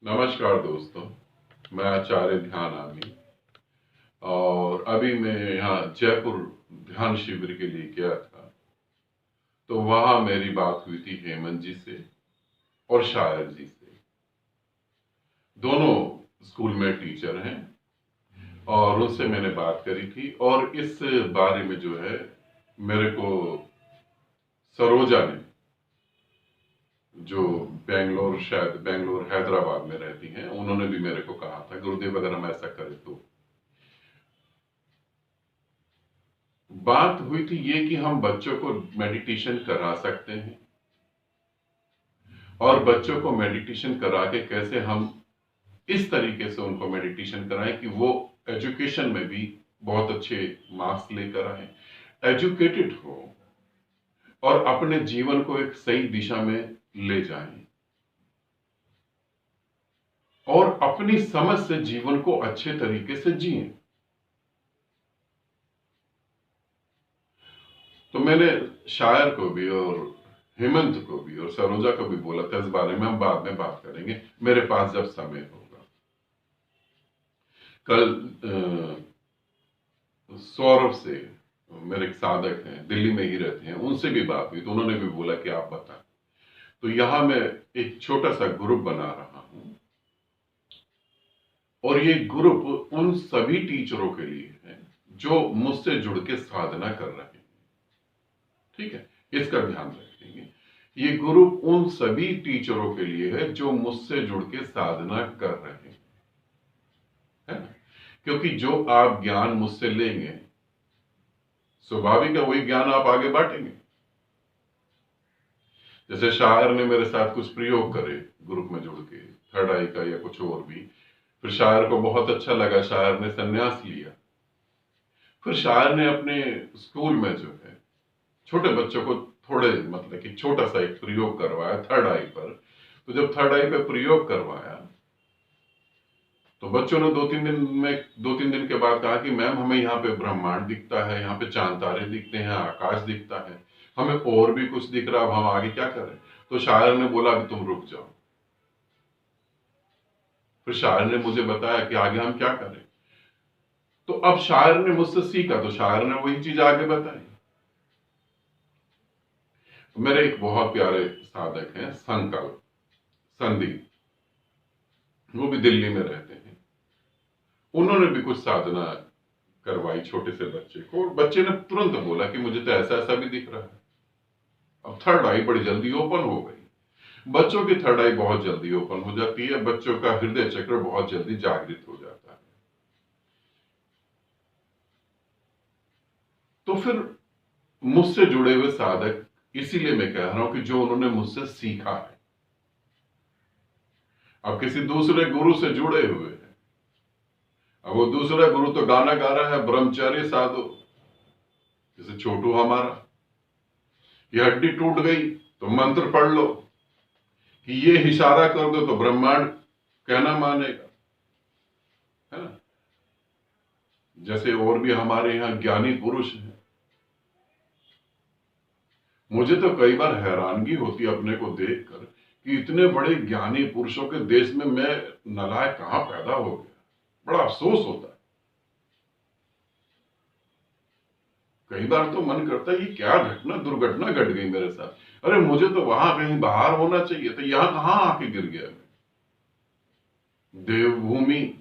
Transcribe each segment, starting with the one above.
नमस्कार दोस्तों, मैं आचार्य ध्यान आमी और अभी मैं यहाँ जयपुर ध्यान शिविर के लिए गया था। तो वहाँ मेरी बात हुई थी हेमंत जी से और शायर जी से। दोनों स्कूल में टीचर हैं और उनसे मैंने बात करी थी और इस बारे में जो है मेरे को सरोजा ने, जो बेंगलोर, शायद बेंगलोर हैदराबाद में रहती हैं, उन्होंने भी मेरे को कहा था गुरुदेव अगर हम ऐसा करें तो। बात हुई थी ये कि हम बच्चों को मेडिटेशन करा सकते हैं और बच्चों को मेडिटेशन करा के कैसे हम इस तरीके से उनको मेडिटेशन कराएं कि वो एजुकेशन में भी बहुत अच्छे मार्क्स लेकर आए, एजुकेटेड हो और अपने जीवन को एक सही दिशा में ले जाएं और अपनी समझ से जीवन को अच्छे तरीके से जिएं। तो मैंने शायर को भी और हेमंत को भी और सरोजा को भी बोला था इस बारे में हम बाद में बात करेंगे, मेरे पास जब समय होगा। कल सौरभ से, मेरे एक साधक हैं, दिल्ली में ही रहते हैं, उनसे भी बात हुई तो उन्होंने भी बोला कि आप बताएं। तो यहां मैं एक छोटा सा ग्रुप बना रहा हूं और ये ग्रुप उन सभी टीचरों के लिए है जो मुझसे जुड़ के साधना कर रहे हैं। ठीक है, इसका ध्यान रखेंगे। ये ग्रुप उन सभी टीचरों के लिए है जो मुझसे जुड़ के साधना कर रहे हैं, है ना? क्योंकि जो आप ज्ञान मुझसे लेंगे, स्वाभाविक है वही ज्ञान आप आगे बांटेंगे। जैसे शायर ने मेरे साथ कुछ प्रयोग करे ग्रुप में जुड़ के, थर्ड आई का या कुछ और भी, फिर शायर को बहुत अच्छा लगा, शायर ने संन्यास लिया। फिर शायर ने अपने स्कूल में जो है छोटे बच्चों को थोड़े मतलब कि छोटा सा एक प्रयोग करवाया थर्ड आई पर। तो जब थर्ड आई पे प्रयोग करवाया तो बच्चों ने दो तीन दिन के बाद कहा कि मैम हमें यहाँ पे ब्रह्मांड दिखता है, यहाँ पे चांद तारे दिखते हैं, आकाश दिखता है, हमें और भी कुछ दिख रहा, अब हम आगे क्या करें? तो शायर ने बोला अभी तुम रुक जाओ। फिर शायर ने मुझे बताया कि आगे हम क्या करें। तो अब शायर ने मुझसे सीखा तो शायर ने वही चीज आगे बताई। मेरे एक बहुत प्यारे साधक हैं संकल्प, संदीप, वो भी दिल्ली में रहते हैं। उन्होंने भी कुछ साधना करवाई छोटे से बच्चे को और बच्चे ने तुरंत बोला कि मुझे तो ऐसा ऐसा भी दिख रहा है। अब थर्ड आई बड़ी जल्दी ओपन हो गई। बच्चों की थर्ड आई बहुत जल्दी ओपन हो जाती है, बच्चों का हृदय चक्र बहुत जल्दी जागृत हो जाता है। तो फिर मुझसे जुड़े हुए साधक, इसीलिए मैं कह रहा हूं कि जो उन्होंने मुझसे सीखा है, अब किसी दूसरे गुरु से जुड़े हुए हैं, अब वो दूसरा गुरु तो गाना गा रहा है ब्रह्मचर्य साधो, जैसे छोटू हमारा, ये हड्डी टूट गई तो मंत्र पढ़ लो, कि ये इशारा कर दो तो ब्रह्मांड कहना मानेगा, है ना? जैसे और भी हमारे यहाँ ज्ञानी पुरुष हैं। मुझे तो कई बार हैरानगी होती है अपने को देखकर कि इतने बड़े ज्ञानी पुरुषों के देश में मैं नालायक कहां पैदा हो गया। बड़ा अफसोस होता है। कई बार तो मन करता है ये क्या घटना, दुर्घटना घट गई मेरे साथ। अरे मुझे तो वहां कहीं बाहर होना चाहिए था, यहां कहां आके गिर गया मैं। देवभूमि,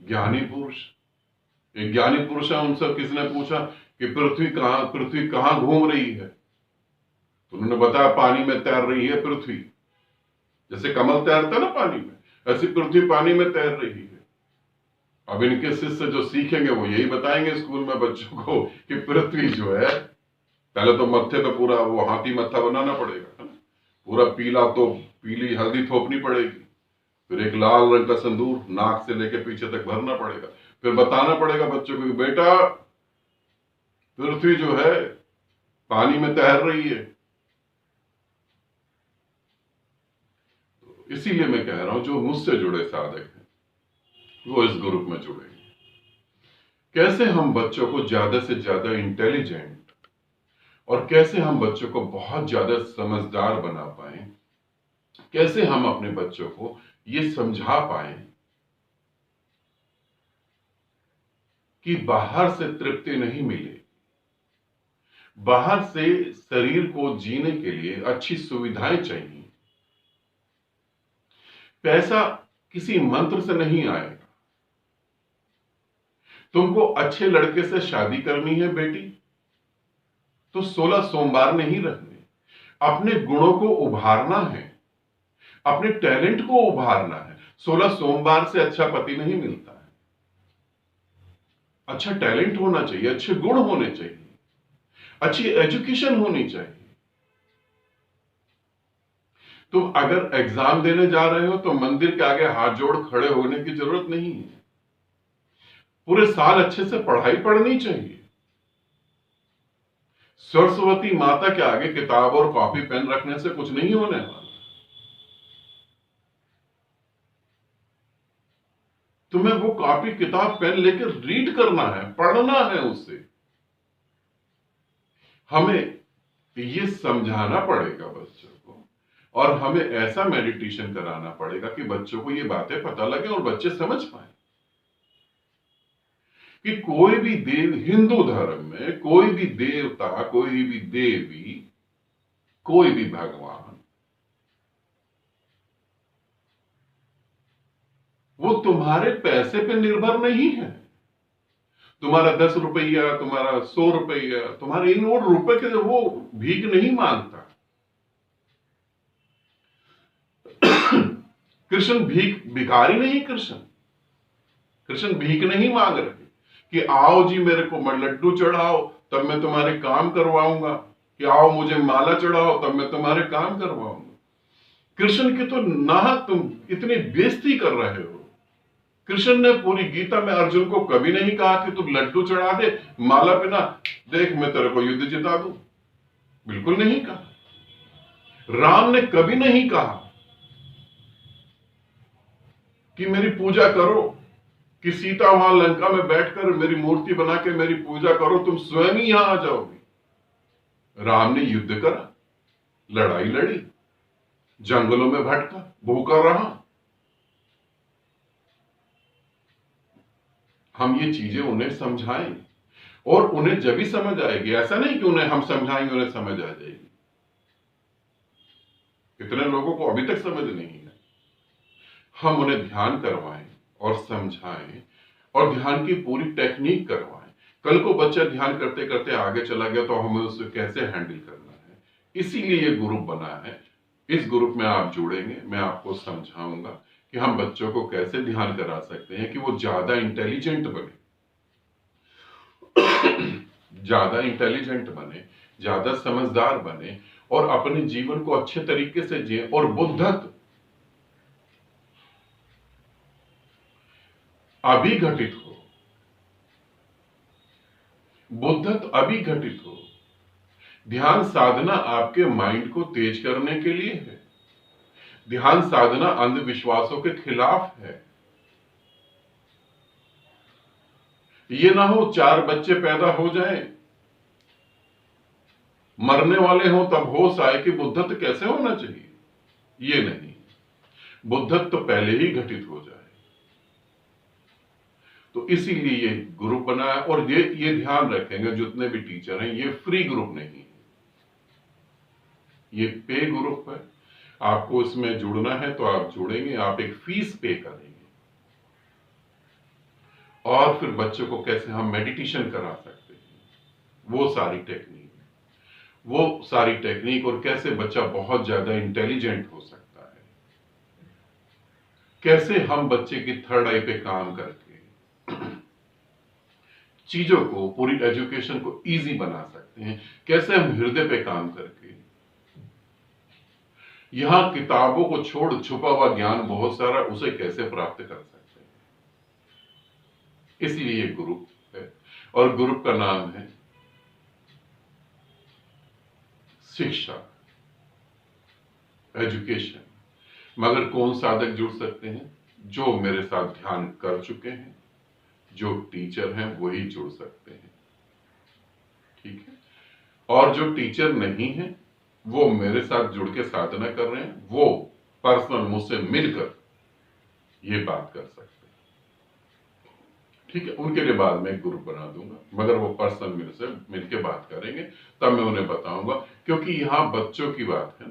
ज्ञानी पुरुष, एक ज्ञानी पुरुष है, उनसे किसी ने पूछा कि पृथ्वी कहां घूम रही है, तो उन्होंने बताया पानी में तैर रही है पृथ्वी। जैसे कमल तैरता है ना पानी में, ऐसी पृथ्वी पानी में तैर रही है। अब इनके शिष्य जो सीखेंगे वो यही बताएंगे स्कूल में बच्चों को कि पृथ्वी जो है, पहले तो मत्थे पे पूरा वो हाथी मत्था बनाना पड़ेगा, है ना? पूरा पीला, तो पीली हल्दी थोपनी पड़ेगी, फिर एक लाल रंग का सिंदूर नाक से लेके पीछे तक भरना पड़ेगा, फिर बताना पड़ेगा बच्चों को कि बेटा पृथ्वी जो है पानी में तैर रही है। तो इसीलिए मैं कह रहा हूं जो मुझसे जुड़े साधक हैं वो इस ग्रुप में जुड़े। कैसे हम बच्चों को ज्यादा से ज्यादा इंटेलिजेंट और कैसे हम बच्चों को बहुत ज्यादा समझदार बना पाए, कैसे हम अपने बच्चों को ये समझा पाए कि बाहर से तृप्ति नहीं मिले, बाहर से शरीर को जीने के लिए अच्छी सुविधाएं चाहिए। पैसा किसी मंत्र से नहीं आएगा। तुमको अच्छे लड़के से शादी करनी है बेटी, तो 16 सोमवार नहीं रखने, अपने गुणों को उभारना है, अपने टैलेंट को उभारना है। 16 सोमवार से अच्छा पति नहीं मिलता है। अच्छा टैलेंट होना चाहिए, अच्छे गुण होने चाहिए, अच्छी एजुकेशन होनी चाहिए। तुम अगर एग्जाम देने जा रहे हो तो मंदिर के आगे हाथ जोड़ खड़े होने की जरूरत नहीं है। पूरे साल अच्छे से पढ़ाई पढ़नी चाहिए। सरस्वती माता के आगे किताब और कॉपी पेन रखने से कुछ नहीं होने वाला। तुम्हें वो कॉपी किताब पेन लेकर रीड करना है, पढ़ना है उससे। हमें ये समझाना पड़ेगा बच्चों को, और हमें ऐसा मेडिटेशन कराना पड़ेगा कि बच्चों को ये बातें पता लगे और बच्चे समझ पाए कि कोई भी देव, हिंदू धर्म में कोई भी देवता, कोई भी देवी, कोई भी भगवान, वो तुम्हारे पैसे पे निर्भर नहीं है। तुम्हारा 10 रुपया, तुम्हारा 100 रुपया, तुम्हारे इन और रुपए के वो भीख नहीं मांगता। कृष्ण भिखारी नहीं। कृष्ण भीख नहीं मांग रहे कि आओ जी मेरे को लड्डू चढ़ाओ तब मैं तुम्हारे काम करवाऊंगा, कि आओ मुझे माला चढ़ाओ तब मैं तुम्हारे काम करवाऊंगा। कृष्ण की तो नाहक तुम इतनी बेइज्जती कर रहे हो। कृष्ण ने पूरी गीता में अर्जुन को कभी नहीं कहा कि तुम लड्डू चढ़ा दे, माला पिना, देख मैं तेरे को युद्ध जिता दूं। बिल्कुल नहीं कहा। राम ने कभी नहीं कहा कि मेरी पूजा करो, कि सीता वहां लंका में बैठकर मेरी मूर्ति बना के मेरी पूजा करो, तुम स्वयं ही यहां आ जाओगे। राम ने युद्ध करा, लड़ाई लड़ी, जंगलों में भटका, भूखा रहा। हम ये चीजें उन्हें समझाएं और उन्हें जब भी समझ आएगी, ऐसा नहीं कि उन्हें हम समझाएंगे उन्हें समझ आ जाएगी। कितने लोगों को अभी तक समझ नहीं है। हम उन्हें ध्यान करवाएं और समझाएं और ध्यान की पूरी टेक्निक करवाएं। कल को बच्चा ध्यान करते करते आगे चला गया तो हमें उसे कैसे हैंडल करना है। इसीलिए ये ग्रुप बना है। इस ग्रुप में आप जुड़ेंगे, मैं आपको समझाऊंगा कि हम बच्चों को कैसे ध्यान करा सकते हैं कि वो ज्यादा इंटेलिजेंट बने, ज्यादा इंटेलिजेंट बने, ज्यादा समझदार बने और अपने जीवन को अच्छे तरीके से जिए और बुद्धत्व अभी घटित हो। बुद्धत्व अभी घटित हो। ध्यान साधना आपके माइंड को तेज करने के लिए है। ध्यान साधना अंधविश्वासों के खिलाफ है। ये ना हो 4 बच्चे पैदा हो जाएं, मरने वाले हो तब होश आए कि बुद्धत्व कैसे होना चाहिए। ये नहीं, बुद्धत्व तो पहले ही घटित हो जाए। तो इसीलिए ये ग्रुप बना है। और ये ध्यान रखेंगे जितने भी टीचर हैं, ये फ्री ग्रुप नहीं है, ये पे ग्रुप है। आपको इसमें जुड़ना है तो आप जुड़ेंगे, आप एक फीस पे करेंगे और फिर बच्चों को कैसे हम मेडिटेशन करा सकते हैं, वो सारी टेक्निक और कैसे बच्चा बहुत ज्यादा इंटेलिजेंट हो सकता है, कैसे हम बच्चे की थर्ड आई पे काम करके चीजों को, पूरी एजुकेशन को इजी बना सकते हैं, कैसे हम हृदय पे काम करके यहां किताबों को छोड़ छुपा हुआ ज्ञान बहुत सारा, उसे कैसे प्राप्त कर सकते हैं। इसलिए ये ग्रुप है और ग्रुप का नाम है शिक्षा, एजुकेशन। मगर कौन साधक जुड़ सकते हैं? जो मेरे साथ ध्यान कर चुके हैं, जो टीचर हैं वही जुड़ सकते हैं, ठीक है। और जो टीचर नहीं है वो मेरे साथ जुड़ के साधना कर रहे हैं, वो पर्सनल मुझसे मिलकर ये बात कर सकते हैं। ठीक है, उनके लिए बाद में एक ग्रुप बना दूंगा, मगर वो पर्सनल मेरे से मिलके बात करेंगे, तब मैं उन्हें बताऊंगा। क्योंकि यहाँ बच्चों की बात है,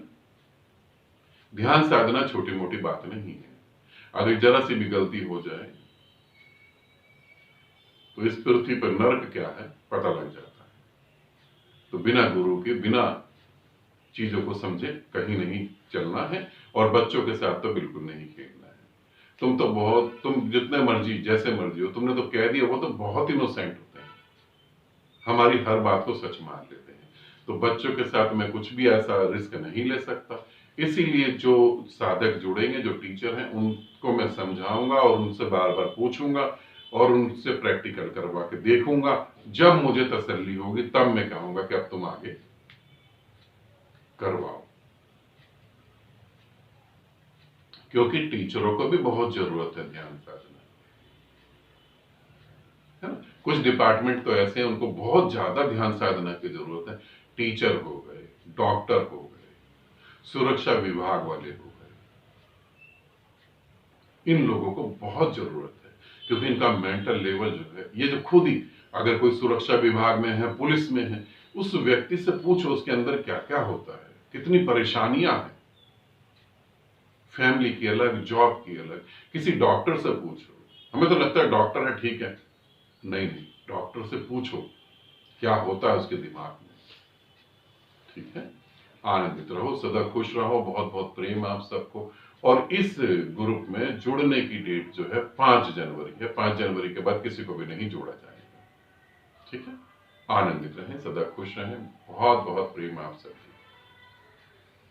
ध्यान साधना छोटी मोटी बात नहीं है। अगर जरा सी भी गलती हो जाए तो इस पृथ्वी पर नरक क्या है पता लग जाता है। तो बिना गुरु के, बिना चीजों को समझे कहीं नहीं चलना है, और बच्चों के साथ तो बिल्कुल नहीं खेलना है। तुम जितने मर्जी जैसे मर्जी हो, तुमने तो कह दिया, वो तो बहुत इनोसेंट होते हैं, हमारी हर बात को सच मान लेते हैं। तो बच्चों के साथ मैं कुछ भी ऐसा रिस्क नहीं ले सकता। इसीलिए जो साधक जुड़ेंगे, जो टीचर हैं, उनको मैं समझाऊंगा और उनसे बार बार पूछूंगा और उनसे प्रैक्टिकल करवा के देखूंगा। जब मुझे तसल्ली होगी तब मैं कहूंगा कि अब तुम आगे करवाओ। क्योंकि टीचरों को भी बहुत जरूरत है ध्यान साधना, है ना। कुछ डिपार्टमेंट तो ऐसे हैं उनको बहुत ज्यादा ध्यान साधना की जरूरत है। टीचर हो गए, डॉक्टर हो गए, सुरक्षा विभाग वाले हो गए, इन लोगों को बहुत जरूरत है। क्योंकि इनका मेंटल लेवल जो है, ये जो खुद ही, अगर कोई सुरक्षा विभाग में है, पुलिस में है, उस व्यक्ति से पूछो उसके अंदर क्या क्या होता है, कितनी परेशानियां हैं, फैमिली की अलग, जॉब की अलग। किसी डॉक्टर से पूछो, हमें तो लगता है डॉक्टर है ठीक है, नहीं नहीं, डॉक्टर से पूछो क्या होता है उसके दिमाग में। ठीक है, आनंदित रहो, सदा खुश रहो, बहुत बहुत प्रेम आप सबको। और इस ग्रुप में जुड़ने की डेट जो है 5 जनवरी है। 5 जनवरी के बाद किसी को भी नहीं जोड़ा जाएगा। ठीक है, आनंदित रहें, सदा खुश रहें, बहुत बहुत प्रेम आप सबको।